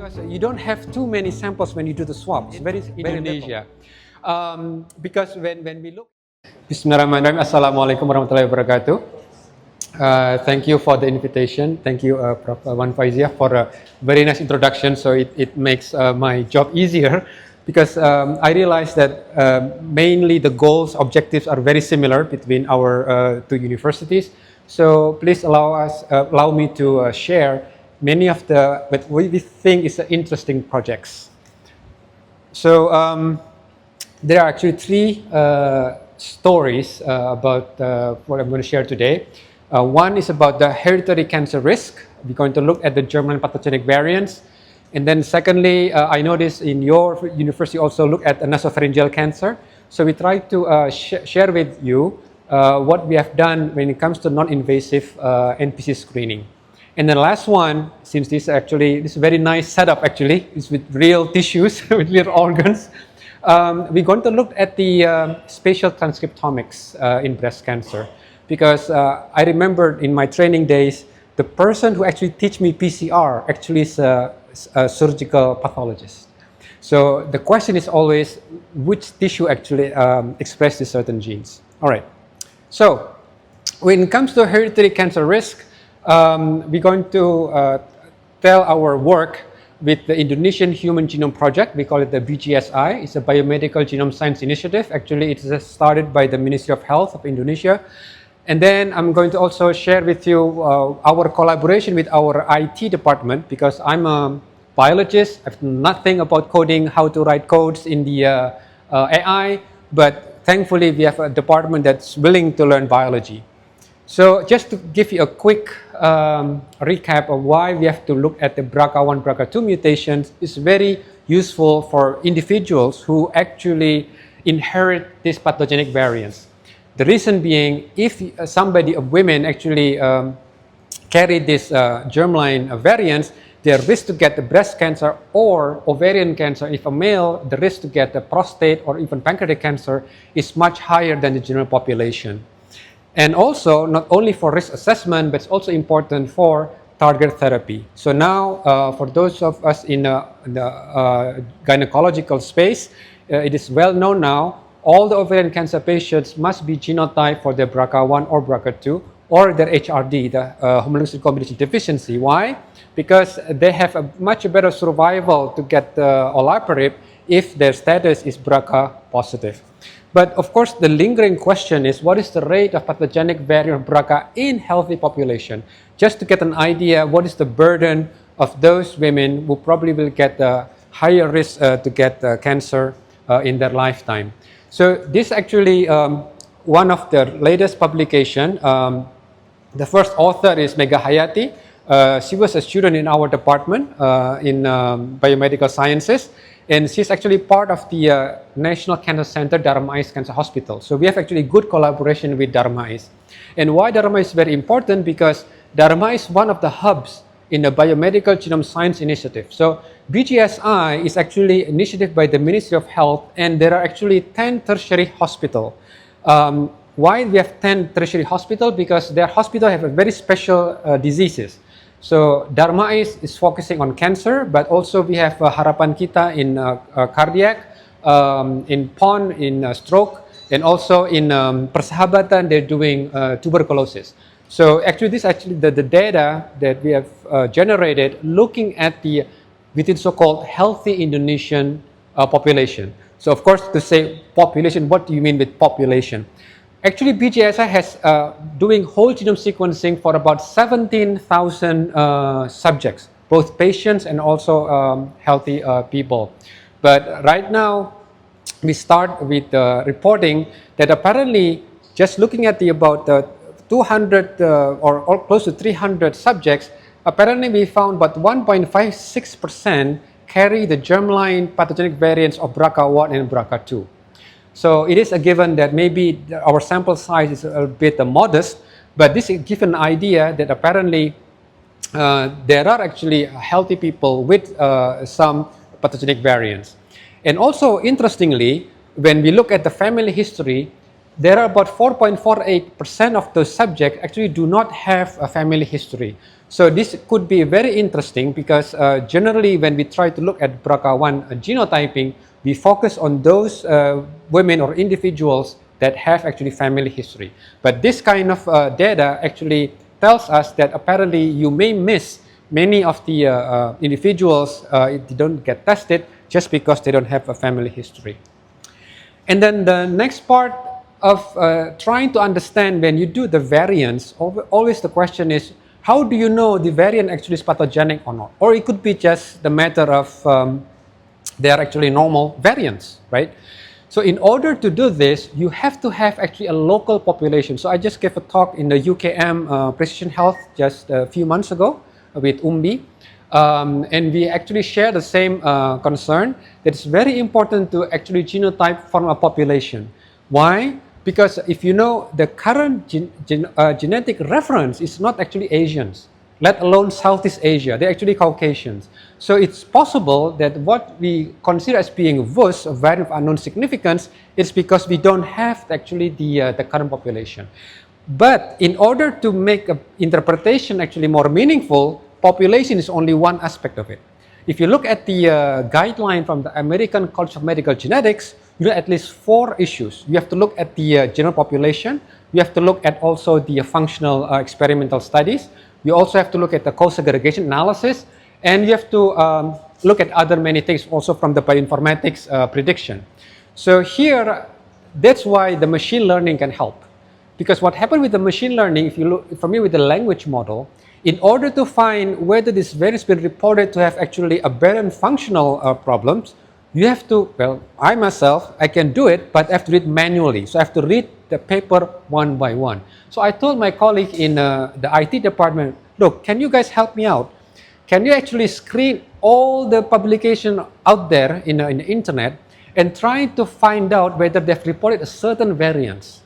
Because you don't have too many samples when you do the swab. It's very Indonesia. Because when we look... Bismillahirrahmanirrahim. Assalamualaikum warahmatullahi wabarakatuh. Thank you for the invitation. Thank you, Prof. Faiziah, for a very nice introduction. So it makes my job easier because I realized that mainly the goals, objectives are very similar between our two universities. So please allow me to share many of what we think is interesting projects. So there are actually three stories about what I'm going to share today. One is about the hereditary cancer risk. We're going to look at the germline pathogenic variants. And then secondly, I noticed in your university also look at nasopharyngeal cancer. So we try to share with you what we have done when it comes to non-invasive NPC screening. And the last one, since this is a very nice setup actually, it's with real tissues, with real organs. We're going to look at the spatial transcriptomics in breast cancer. Because I remember in my training days, the person who actually teach me PCR actually is a surgical pathologist. So the question is always, which tissue actually expresses certain genes? All right. So when it comes to hereditary cancer risk, we're going to tell our work with the Indonesian Human Genome Project. We call it the BGSI. It's a biomedical genome science initiative. Actually, it is started by the Ministry of Health of Indonesia. And then I'm going to also share with you our collaboration with our IT department, because I'm a biologist. I have nothing about coding, how to write codes in the AI, but thankfully we have a department that's willing to learn biology. So just to give you a quick recap of why we have to look at the BRCA1, BRCA2 mutations, is very useful for individuals who actually inherit these pathogenic variants. The reason being, if somebody of women actually carry this germline variants, their risk to get the breast cancer or ovarian cancer. If a male, the risk to get the prostate or even pancreatic cancer is much higher than the general population. And also, not only for risk assessment, but it's also important for target therapy. So now, for those of us in the gynecological space, it is well known now, all the ovarian cancer patients must be genotyped for their BRCA1 or BRCA2 or their HRD, the homologous recombination deficiency. Why? Because they have a much better survival to get the olaparib if their status is BRCA positive. But of course, the lingering question is, what is the rate of pathogenic variant of BRCA in healthy population? Just to get an idea, what is the burden of those women who probably will get a higher risk to get cancer in their lifetime. So this actually one of the latest publication. The first author is Megha Hayati. She was a student in our department in biomedical sciences, and she's actually part of the National Cancer Center Darmais Cancer Hospital. So we have actually good collaboration with Darmais. And why Darmais is very important? Because Darmais is one of the hubs in the Biomedical Genome Science Initiative. So BGSI is actually an initiative by the Ministry of Health, and there are actually 10 tertiary hospitals. Why we have 10 tertiary hospitals? Because their hospital have a very special diseases. So Darmais is focusing on cancer, but also we have Harapan Kita in cardiac, in PON in stroke, and also in Persahabatan they're doing tuberculosis. So actually this is the data that we have generated looking at the within so-called healthy Indonesian population. So of course, to say population, what do you mean with population? Actually, BGSI has doing whole genome sequencing for about 17,000 subjects, both patients and also healthy people. But right now, we start with reporting that apparently, just looking at the about 200 or close to 300 subjects, apparently we found about 1.56% carry the germline pathogenic variants of BRCA1 and BRCA2. So it is a given that maybe our sample size is a bit modest, but this gives an idea that apparently there are actually healthy people with some pathogenic variants. And also interestingly, when we look at the family history, there are about 4.48% of those subjects actually do not have a family history. So this could be very interesting because generally when we try to look at BRCA1 genotyping, we focus on those women or individuals that have actually family history. But this kind of data actually tells us that apparently you may miss many of the individuals if they don't get tested just because they don't have a family history. And then the next part of trying to understand when you do the variants, always the question is, how do you know the variant actually is pathogenic or not? Or it could be just the matter of they are actually normal variants, right? So in order to do this, you have to have actually a local population. So I just gave a talk in the UKM Precision Health just a few months ago with Umbi. And we actually share the same concern that it's very important to actually genotype from a population. Why? Because if you know the current genetic reference is not actually Asians, let alone Southeast Asia, they're actually Caucasians. So it's possible that what we consider as being VUS, a variant of unknown significance, is because we don't have actually the current population. But in order to make an interpretation actually more meaningful, population is only one aspect of it. If you look at the guideline from the American College of Medical Genetics, you have at least 4 issues. You have to look at the general population. You have to look at also the functional experimental studies. You also have to look at the co-segregation analysis. And you have to look at other many things also from the bioinformatics prediction. So here, that's why the machine learning can help. Because what happened with the machine learning, if you look for me with the language model, in order to find whether this variant has been reported to have actually aberrant functional problems, you have to, well, I myself, I can do it, but I have to read manually. So I have to read the paper one by one. So I told my colleague in the IT department, look, can you guys help me out? Can you actually screen all the publication out there in the internet and try to find out whether they've reported a certain variants?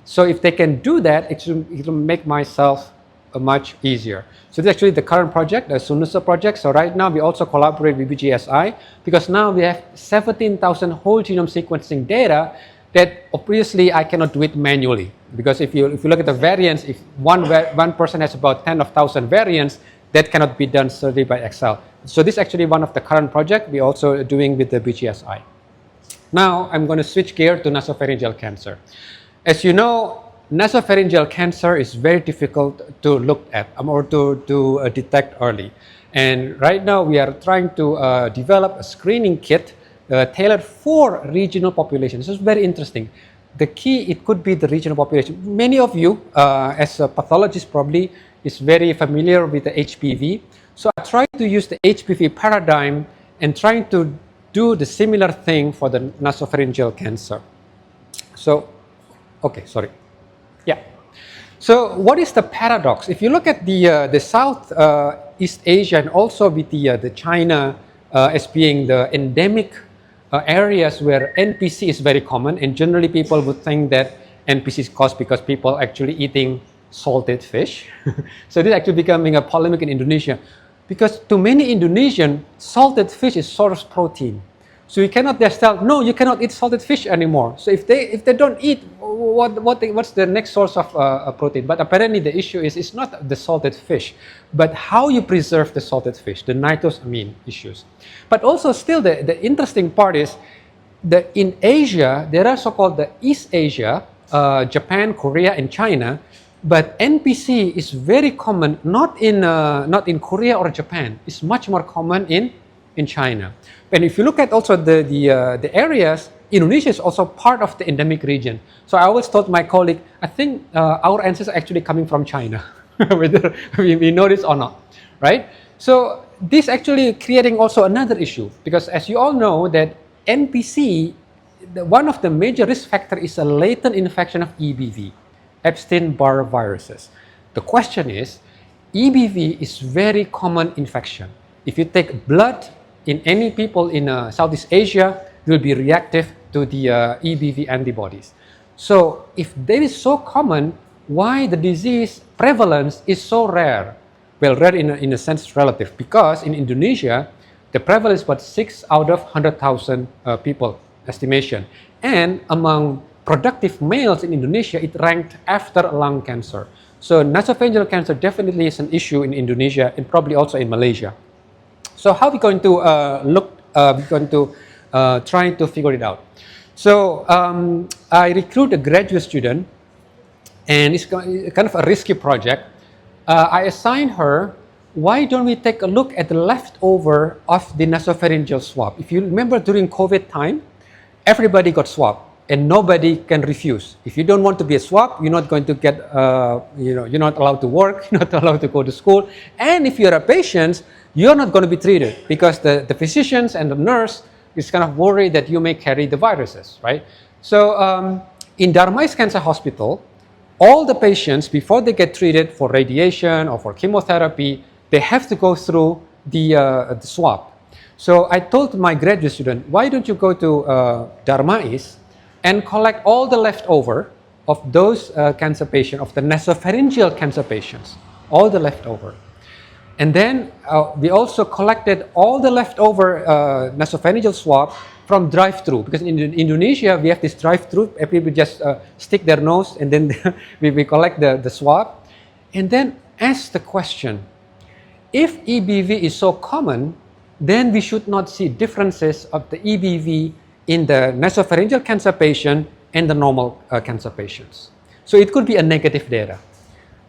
So if they can do that, it will make myself much easier. So this is actually the current project, the SUNUSA project. So right now we also collaborate with BGSI because now we have 17,000 whole genome sequencing data that obviously I cannot do it manually. Because if you look at the variants, if one person has about 10,000 variants, that cannot be done solely by Excel. So this is actually one of the current projects we're also doing with the BGSI. Now I'm going to switch gear to nasopharyngeal cancer. As you know, nasopharyngeal cancer is very difficult to look at or to detect early. And right now we are trying to develop a screening kit tailored for regional populations. This is very interesting. The key, it could be the regional population. Many of you, as a pathologist probably, is very familiar with the HPV. So I try to use the HPV paradigm and trying to do the similar thing for the nasopharyngeal cancer. So, okay, sorry. Yeah. So what is the paradox? If you look at the Southeast Asia and also with the China as being the endemic areas where NPC is very common, and generally people would think that NPC is caused because people actually eating salted fish. So this is actually becoming a polemic in Indonesia because to many Indonesian, salted fish is source protein. So you cannot just tell, no, you cannot eat salted fish anymore. So if they don't eat, what's the next source of protein? But apparently the issue is it's not the salted fish, but how you preserve the salted fish, the nitrosamine issues. But also still the interesting part is that in Asia, there are so-called the East Asia, Japan, Korea, and China, but NPC is very common, not in Korea or Japan. It's much more common in China. And if you look at also the areas, Indonesia is also part of the endemic region. So I always told my colleague, I think our ancestors are actually coming from China, whether we know this or not, right? So this actually creating also another issue because as you all know that NPC, one of the major risk factors is a latent infection of EBV, Epstein-Barr viruses. The question is, EBV is very common infection. If you take blood in any people in Southeast Asia, they will be reactive to the EBV antibodies. So if that is so common, why the disease prevalence is so rare? Well, rare in a sense relative, because in Indonesia, the prevalence was 6 out of 100,000 people estimation. And among productive males in Indonesia, it ranked after lung cancer. So nasopharyngeal cancer definitely is an issue in Indonesia and probably also in Malaysia. So how are we going to try to figure it out? So I recruit a graduate student, and it's kind of a risky project. I assign her, why don't we take a look at the leftover of the nasopharyngeal swab? If you remember during COVID time, everybody got swabbed and nobody can refuse. If you don't want to be a swab, you're not going to get, you're not allowed to work, you're not allowed to go to school. And if you're a patient, you're not going to be treated because the physicians and the nurse is kind of worried that you may carry the viruses, right? So in Darmais Cancer Hospital, all the patients, before they get treated for radiation or for chemotherapy, they have to go through the swab. So I told my graduate student, why don't you go to Darmais and collect all the leftover of those cancer patients, of the nasopharyngeal cancer patients, all the leftover. And then we also collected all the leftover nasopharyngeal swab from drive-through, because in Indonesia we have this drive-through. People just stick their nose and then we collect the swab, and then ask the question: if EBV is so common, then we should not see differences of the EBV in the nasopharyngeal cancer patient and the normal cancer patients. So it could be a negative data.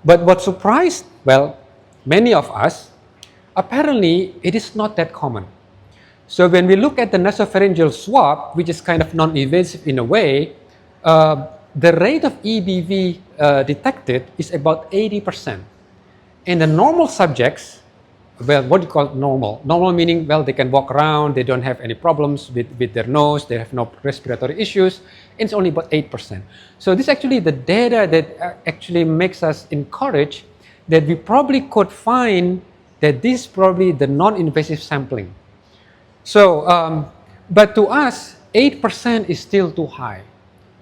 But what surprised, well, many of us, apparently it is not that common. So when we look at the nasopharyngeal swab, which is kind of non-invasive in a way, the rate of EBV detected is about 80%. In the normal subjects, well, what do you call normal? Normal meaning, well, they can walk around, they don't have any problems with their nose, they have no respiratory issues, and it's only about 8%. So this is actually the data that actually makes us encourage that we probably could find that this is probably the non-invasive sampling. So, but to us, 8% is still too high.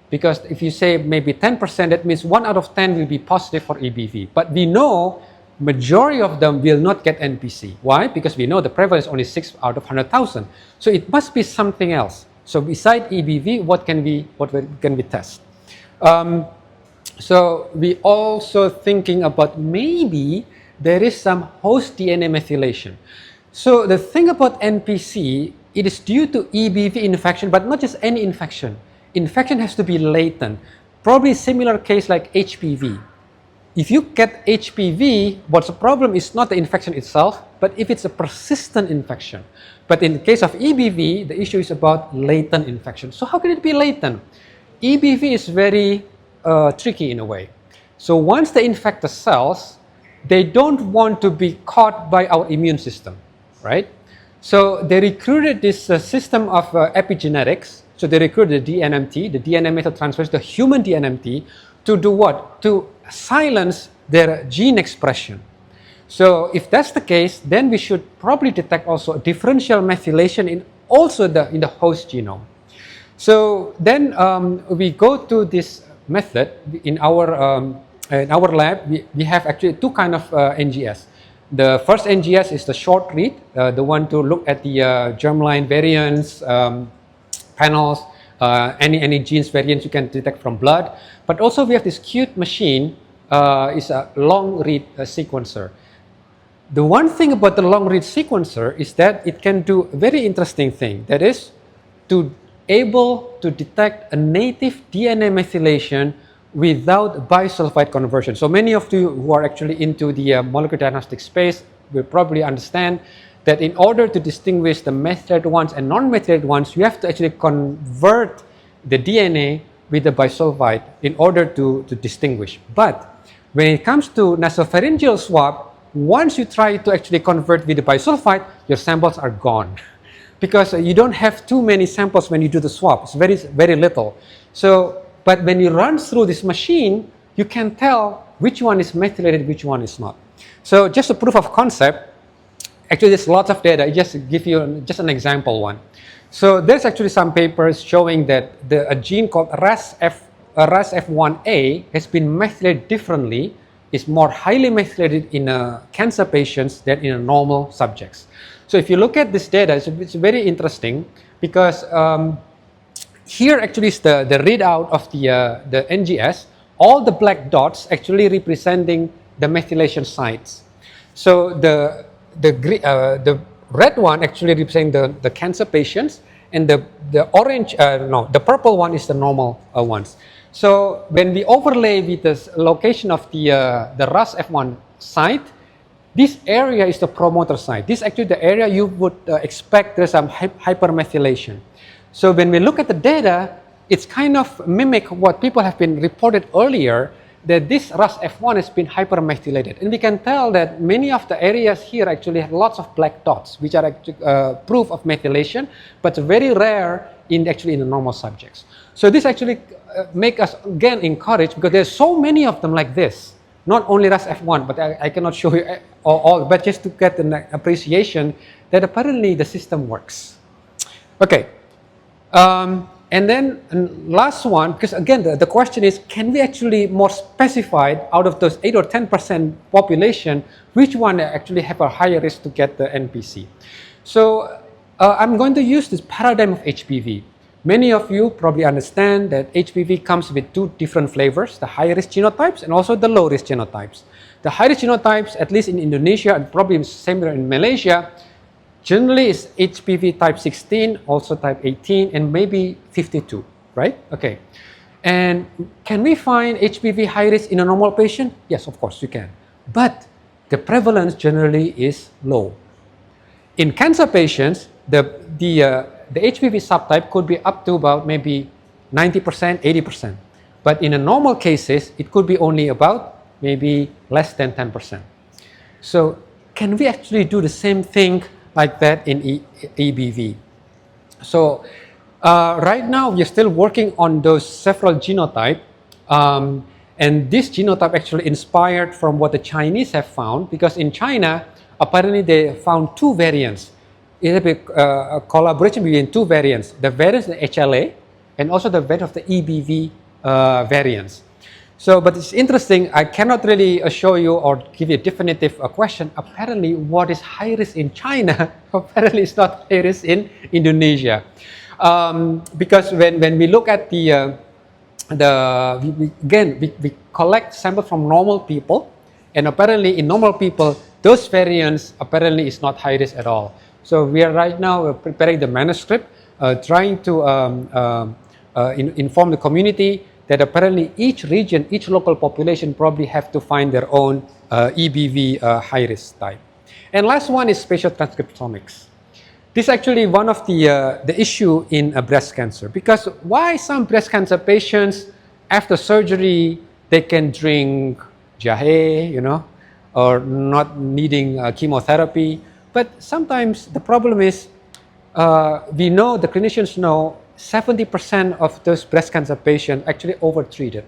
Because if you say maybe 10%, that means 1 out of 10 will be positive for EBV. But we know majority of them will not get NPC. Why? Because we know the prevalence is only 6 out of 100,000. So it must be something else. So beside EBV, what can we test? So we also thinking about maybe there is some host DNA methylation. So the thing about NPC, it is due to EBV infection, but not just any infection. Infection has to be latent. Probably similar case like HPV. If you get HPV, what's the problem is not the infection itself, but if it's a persistent infection. But in the case of EBV, the issue is about latent infection. So how can it be latent? EBV is very tricky in a way. So once they infect the cells, they don't want to be caught by our immune system, right? So they recruited this system of epigenetics. So they recruited the DNMT, the DNA methyltransferase, the human DNMT, to do what? To silence their gene expression. So if that's the case, then we should probably detect also differential methylation in the host genome. So then we go to this method in our lab. We have actually two kind of NGS. The first NGS is the short read, the one to look at the germline variants, panels, any genes variants you can detect from blood. But also we have this cute machine, is a long read sequencer. The one thing about the long read sequencer is that it can do a very interesting thing. That is to able to detect a native DNA methylation without bisulfite conversion. So many of you who are actually into the molecular diagnostic space will probably understand that in order to distinguish the methylated ones and non-methylated ones, you have to actually convert the DNA with the bisulfite in order to distinguish. But when it comes to nasopharyngeal swab, once you try to actually convert with the bisulfite, your samples are gone. Because you don't have too many samples when you do the swab. It's very, very little. So, but when you run through this machine, you can tell which one is methylated, which one is not. So just a proof of concept, actually there's lots of data. I just give you just an example one. So there's actually some papers showing that a gene called RASF1A has been methylated differently, is more highly methylated in cancer patients than in normal subjects. So if you look at this data, it's very interesting because here actually is the readout of the NGS. All the black dots actually representing the methylation sites. So the red one actually representing the cancer patients, and the orange, the purple one is the normal ones. So when we overlay with the location of the RAS-F1 site, this area is the promoter site. This is actually the area you would expect there's some hypermethylation. So when we look at the data, it's kind of mimic what people have been reported earlier, that this RAS-F1 has been hypermethylated. And we can tell that many of the areas here actually have lots of black dots, which are actually proof of methylation, but very rare actually in the normal subjects. So this actually make us again encouraged, because there's so many of them like this. Not only RAS-F1, but I cannot show you all, but just to get an appreciation that apparently the system works. Okay. And then last one, because again, the question is, can we actually more specified out of those 8 or 10% population, which one actually have a higher risk to get the NPC? So I'm going to use this paradigm of HPV. Many of you probably understand that HPV comes with two different flavors, the high-risk genotypes and also the low-risk genotypes. The high-risk genotypes, at least in Indonesia and probably similar in Malaysia, generally is HPV type 16, also type 18, and maybe 52, right? Okay. And can we find HPV high risk in a normal patient? Yes, of course you can. But the prevalence generally is low. In cancer patients, the HPV subtype could be up to about maybe 90%, 80%. But in a normal cases, it could be only about maybe less than 10%. So can we actually do the same thing like that in EBV? So right now we're still working on those several genotypes, and this genotype actually inspired from what the Chinese have found, because in China apparently they found two variants. It has a collaboration between two variants, the variants of the HLA and also the variant of the EBV variants. So, but it's interesting, I cannot really show you or give you a definitive question. Apparently, what is high risk in China, apparently it's not high risk in Indonesia. Because when we look at we collect samples from normal people, and apparently in normal people, those variants apparently is not high risk at all. So we are right now preparing the manuscript, trying to inform the community that apparently each region, each local population probably have to find their own EBV high-risk type. And last one is spatial transcriptomics. This is actually one of the issue in breast cancer, because why some breast cancer patients after surgery they can drink jahe, or not needing chemotherapy, but sometimes the problem is we know, the clinicians know, 70% of those breast cancer patients actually overtreated.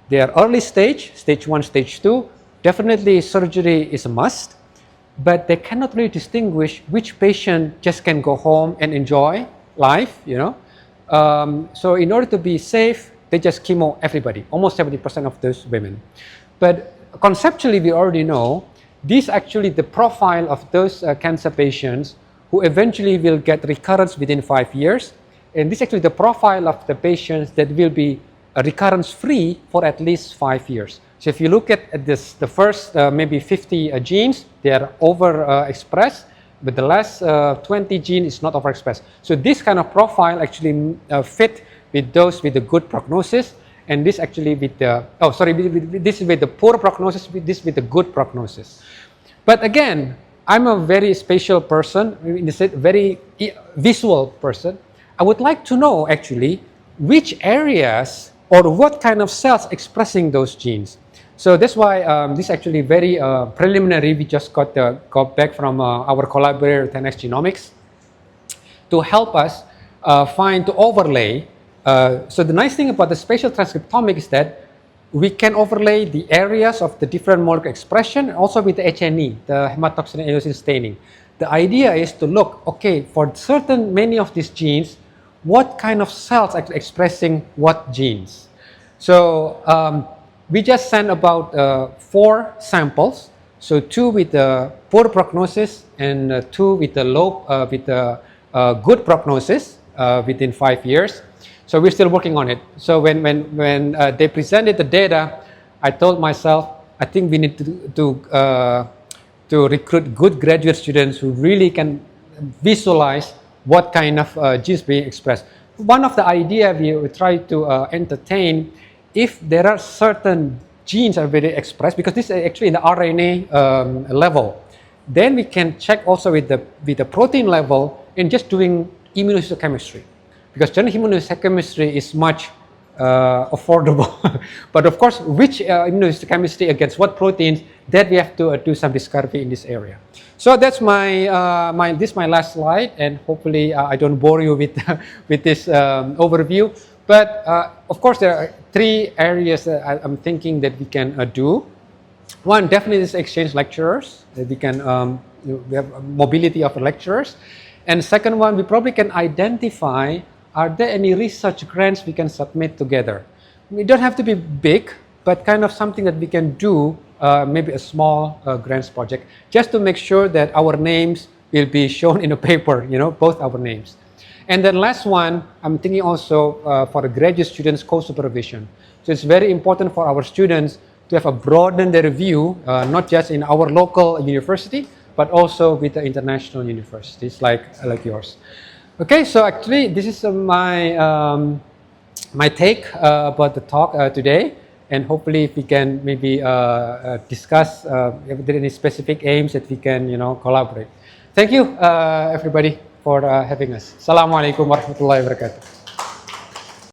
They are early stage 1, stage 2. Definitely surgery is a must, but they cannot really distinguish which patient just can go home and enjoy life, So in order to be safe, they just chemo everybody, almost 70% of those women. But conceptually, we already know this actually the profile of those cancer patients who eventually will get recurrence within 5 years. And this is actually the profile of the patients that will be recurrence-free for at least 5 years. So if you look at this, the first maybe 50 genes, they are overexpressed, but the last 20 genes is not overexpressed. So this kind of profile actually fit with those with a good prognosis, and this actually with the, this is with the poor prognosis, this with the good prognosis. But again, I'm a very spatial person, in the sense, very visual person. I would like to know actually which areas or what kind of cells expressing those genes. So that's why this is actually very preliminary. We just got back from our collaborator 10x Genomics to help us to overlay. So the nice thing about the spatial transcriptomics is that we can overlay the areas of the different molecular expression, also with the HNE, the hematoxylin adenosine staining. The idea is to look, okay, for many of these genes, what kind of cells are expressing what genes. So we just sent about 4 samples. So 2 with the poor prognosis and 2 with the good prognosis within 5 years. So we're still working on it. So when they presented the data, I told myself, I think we need to recruit good graduate students who really can visualize what kind of genes being expressed. One of the idea we try to entertain, if there are certain genes are very expressed, because this is actually in the RNA level, then we can check also with the protein level in just doing immunohistochemistry, because general immunohistochemistry is much affordable. But of course, which immunohistochemistry against what proteins, that we have to do some discovery in this area. So that's this is my last slide, and hopefully I don't bore you with with this overview. But of course, there are 3 areas that I'm thinking that we can do. One, definitely is exchange lecturers. We can we have mobility of lecturers. And second one, we probably can identify, are there any research grants we can submit together? It don't have to be big, but kind of something that we can do, maybe a small grants project, just to make sure that our names will be shown in a paper, both our names. And then last one, I'm thinking also for the graduate students co-supervision. So it's very important for our students to have a broaden their view, not just in our local university, but also with the international universities like yours. Okay, so actually this is my my take about the talk today, and hopefully if we can maybe discuss if there are any specific aims that we can collaborate. Thank you everybody for having us. Assalamualaikum warahmatullahi wabarakatuh.